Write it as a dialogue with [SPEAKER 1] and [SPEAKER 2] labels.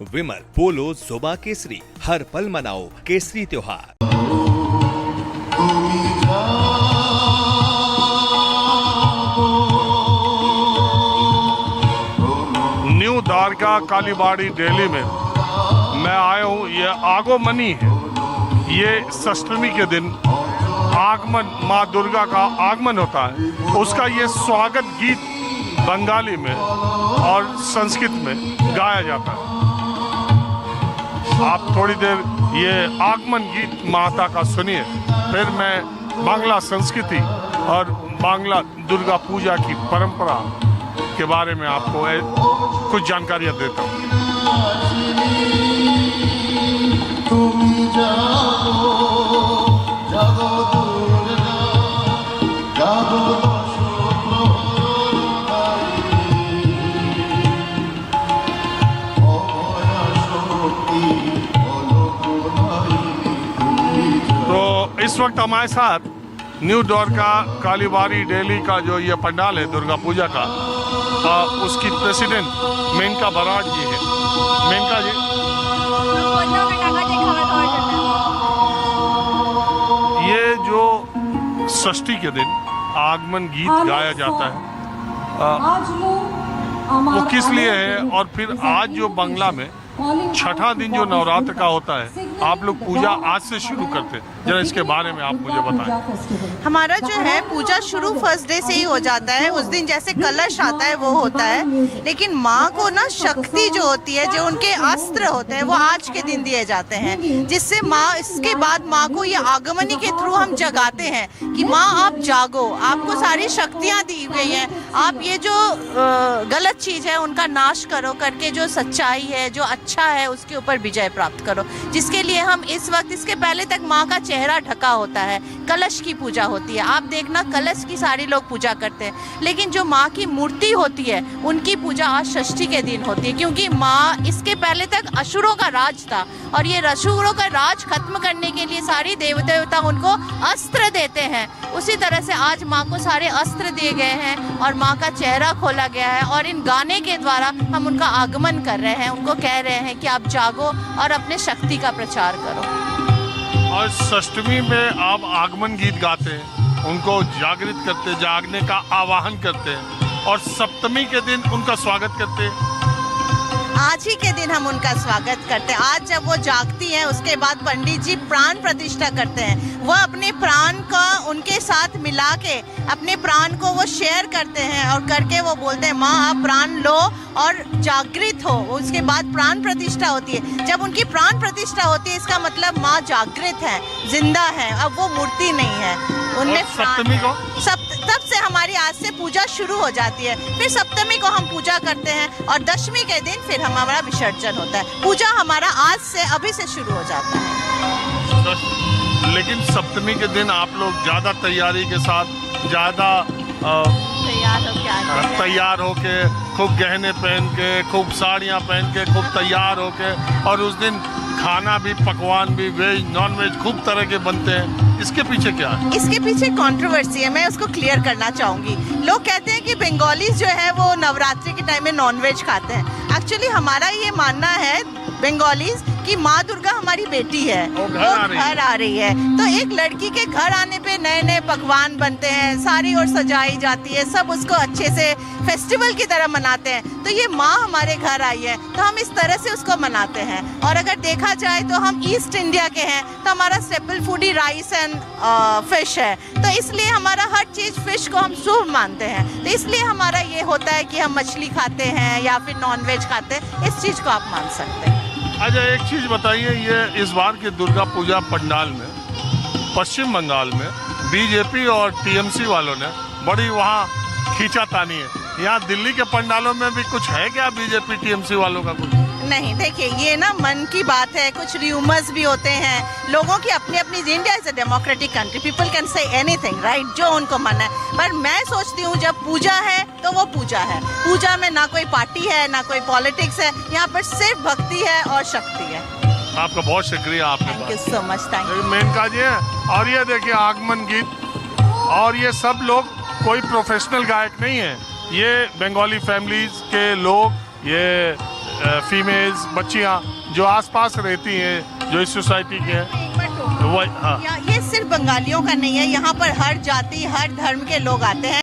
[SPEAKER 1] विमल पोलो जोबा केसरी, हर पल मनाओ केसरी त्योहार।
[SPEAKER 2] न्यू द्वारका कालीबाड़ी दिल्ली में मैं आया हूँ। ये आगमनी है, ये षष्ठी के दिन आगमन, माँ दुर्गा का आगमन होता है। उसका ये स्वागत गीत बंगाली में और संस्कृत में गाया जाता है। आप थोड़ी देर ये आगमन गीत माता का सुनिए, फिर मैं बांग्ला संस्कृति और बांग्ला दुर्गा पूजा की परंपरा के बारे में आपको कुछ जानकारियाँ देता हूँ। तो इस वक्त हमारे साथ न्यू द्वारका कालीबाड़ी दिल्ली का जो ये पंडाल है दुर्गा पूजा का, उसकी प्रेसिडेंट मेनका बराड़ जी है। मेनका जी, ये जो षष्ठी के दिन आगमन गीत गाया जाता है वो किस लिए है, और फिर आज जो बांग्ला में छठा दिन जो नवरात्र का होता है, आप लोग पूजा आज से शुरू करते हैं, जरा इसके बारे में आप मुझे बताएं।
[SPEAKER 3] हमारा जो है पूजा शुरू फर्स्ट डे से ही हो जाता है। उस दिन जैसे कलश आता है वो होता है, लेकिन माँ को ना शक्ति जो होती है, जो उनके अस्त्र होते हैं, वो आज के दिन दिए जाते हैं, जिससे माँ, इसके बाद माँ को ये आगमनी के थ्रू हम जगाते हैं कि माँ आप जागो, आपको सारी शक्तियाँ दी गई हैं, आप ये जो गलत चीज़ है उनका नाश करो, करके जो सच्चाई है, जो अच्छा है, उसके ऊपर विजय प्राप्त करो। जिसके लिए हम इस वक्त, इसके पहले तक माँ का चेहरा ढका होता है, कलश की पूजा होती है। आप देखना कलश की सारी लोग पूजा करते हैं, लेकिन जो माँ की मूर्ति होती है उनकी पूजा आज षष्ठी के दिन होती है, क्योंकि माँ, इसके पहले तक असुरों का राज था, और ये असुरों का राज खत्म करने के लिए सारी देव देवता उनको अस्त्र देते हैं। उसी तरह से आज माँ को सारे अस्त्र दिए गए हैं और माँ का चेहरा खोला गया है, और इन गाने के द्वारा हम उनका आगमन कर रहे हैं, उनको कह रहे हैं कि आप जागो और अपने शक्ति का प्रचार करो।
[SPEAKER 2] और षष्ठी में आप आगमन गीत गाते हैं, उनको जागृत करते, जागने का आवाहन करते हैं, और सप्तमी के दिन उनका स्वागत करते हैं।
[SPEAKER 3] आज ही के दिन हम उनका स्वागत करते हैं। आज जब वो जागती हैं, उसके बाद पंडित जी प्राण प्रतिष्ठा करते हैं। वो अपने प्राण का उनके साथ मिला के अपने प्राण को वो शेयर करते हैं, और करके वो बोलते हैं माँ आप प्राण लो और जागृत हो। उसके बाद प्राण प्रतिष्ठा होती है। जब उनकी प्राण प्रतिष्ठा होती है, इसका मतलब माँ जागृत है, जिंदा है, अब वो मूर्ति नहीं है, उनमें
[SPEAKER 2] सप्तमी को
[SPEAKER 3] तब से हमारी आज से पूजा शुरू हो जाती है। फिर सप्तमी को हम पूजा करते हैं, और दशमी के दिन फिर हमारा विसर्जन होता है। पूजा हमारा आज से, अभी से शुरू हो जाता है।
[SPEAKER 2] लेकिन सप्तमी के दिन आप लोग ज्यादा तैयारी के साथ, ज्यादा तैयार होके, खूब गहने पहन के, खूब साड़ियाँ पहन के, खूब तैयार होके, और उस दिन खाना भी, पकवान भी, वेज नॉन वेज खूब तरह के बनते हैं। इसके पीछे क्या है?
[SPEAKER 3] इसके पीछे कंट्रोवर्सी है, मैं उसको क्लियर करना चाहूँगी। लोग कहते हैं कि बंगाली जो है वो नवरात्रि के टाइम में नॉन वेज खाते हैं। एक्चुअली हमारा ये मानना है बंगालीज कि माँ दुर्गा हमारी बेटी है, वो घर आ रही है, तो एक लड़की के घर आने पे नए नए पकवान बनते हैं, सारी ओर सजाई जाती है, सब उसको अच्छे से फेस्टिवल की तरह मनाते हैं। तो ये माँ हमारे घर आई है, तो हम इस तरह से उसको मनाते हैं। और अगर देखा जाए तो हम ईस्ट इंडिया के हैं, तो हमारा staple food he rice and fish है, तो इसलिए हमारा हर चीज़ फिश को हम शुभ मानते हैं। तो इसलिए हमारा ये होता है कि हम मछली खाते हैं या फिर नॉन वेज खाते हैं, इस चीज़ को आप मान सकते हैं।
[SPEAKER 2] अच्छा, एक चीज़ बताइए, ये इस बार के दुर्गा पूजा पंडाल में पश्चिम बंगाल में बीजेपी और टीएमसी वालों ने बड़ी वहाँ खींचातानी है। यहाँ दिल्ली के पंडालों में भी कुछ है क्या बीजेपी टीएमसी वालों का कुछ?
[SPEAKER 3] नहीं, देखिए ये ना मन की बात है, कुछ र्यूमर्स भी होते हैं, लोगों की अपनी अपनी, India is a democratic country, people can say anything, right, जो उनको मन है। पर मैं सोचती हूँ जब पूजा है तो वो पूजा है। पूजा में ना कोई पार्टी है, ना कोई पॉलिटिक्स है, यहाँ पर सिर्फ भक्ति है और शक्ति है।
[SPEAKER 2] आपका बहुत शुक्रिया। आपने
[SPEAKER 3] thank you so much. Thank you.
[SPEAKER 2] Menka ji है, और ये देखिए आगमन गीत, और ये सब लोग कोई प्रोफेशनल गायक नहीं है, ये बंगाली फैमिलीज के लोग, ये फीमेल्स, बच्चियाँ जो आसपास रहती हैं, जो इस सोसाइटी की हैं, वो हाँ।
[SPEAKER 3] ये सिर्फ बंगालियों का नहीं है, यहाँ पर हर जाति हर धर्म के लोग आते हैं।